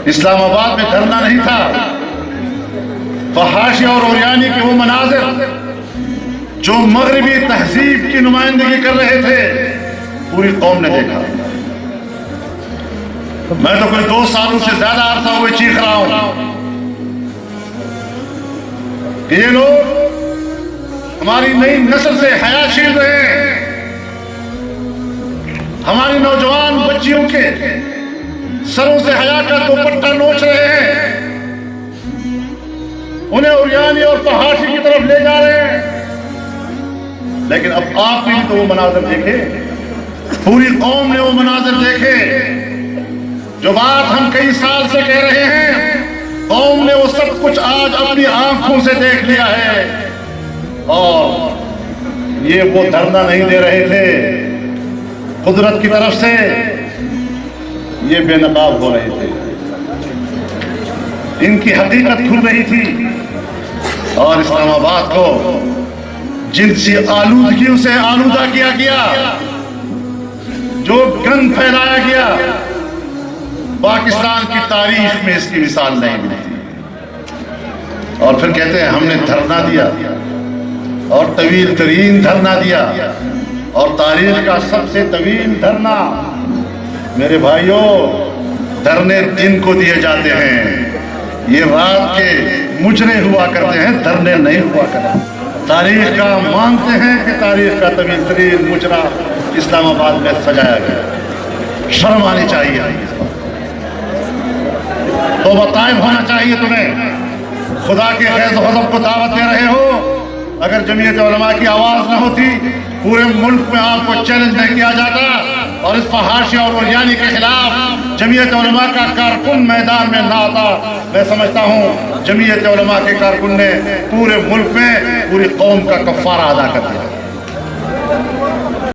اسلام آباد میں دھرنا نہیں تھا، فحاشی اور اوریانی کے وہ مناظر جو مغربی تہذیب کی نمائندگی کر رہے تھے پوری قوم نے دیکھا۔ میں تو کوئی 2 سالوں سے زیادہ عرصہ ہوئے چیخ رہا ہوں کہ یہ لوگ ہماری نئی نسل سے حیا چھین رہے ہیں، ہماری نوجوان بچیوں کے سروں سے حیا کا دوپٹہ نوچ رہے ہیں، انہیں اوریانی اور فحاشی کی طرف لے جا رہے ہیں۔ لیکن اب آپ نے تو وہ مناظر دیکھے، پوری قوم نے وہ مناظر دیکھے، جو بات ہم کئی سال سے کہہ رہے ہیں، قوم نے وہ سب کچھ آج اپنی آنکھوں سے دیکھ لیا ہے۔ اور یہ وہ دھرنا نہیں دے رہے تھے، قدرت کی طرف سے یہ بے نقاب ہو رہے تھے، ان کی حقیقت کھل رہی تھی۔ اور اسلام آباد کو جنسی آلودگیوں سے آلودہ کیا گیا، جو گند پھیلایا گیا، پاکستان کی تاریخ میں اس کی مثال نہیں ملتی۔ اور پھر کہتے ہیں ہم نے دھرنا دیا، اور طویل ترین دھرنا دیا، اور تاریخ کا سب سے طویل دھرنا۔ میرے بھائیوں، دھرنے دن کو دیے جاتے ہیں، یہ رات کے مجرے ہوا کرتے ہیں، دھرنے نہیں ہوا کرتے۔ تاریخ کا مانتے ہیں کہ تاریخ کا طویل ترین مجرا اسلام آباد میں سجایا گیا۔ شرم آنی چاہیے، توبہ طائب ہونا چاہیے تمہیں۔ خدا کے فیض و غضب کو دعوت دے رہے ہو۔ اگر جمعیت علماء کی آواز نہ ہوتی، پورے ملک میں آپ کو چیلنج نہیں کیا جاتا، اور اس فحاشی اور اوریانی کے خلاف جمعیت علماء کا کارکن میدان میں نہ آتا، میں سمجھتا ہوں جمعیت علماء کے کارکن نے پورے ملک میں پوری قوم کا کفارہ ادا کر دیا۔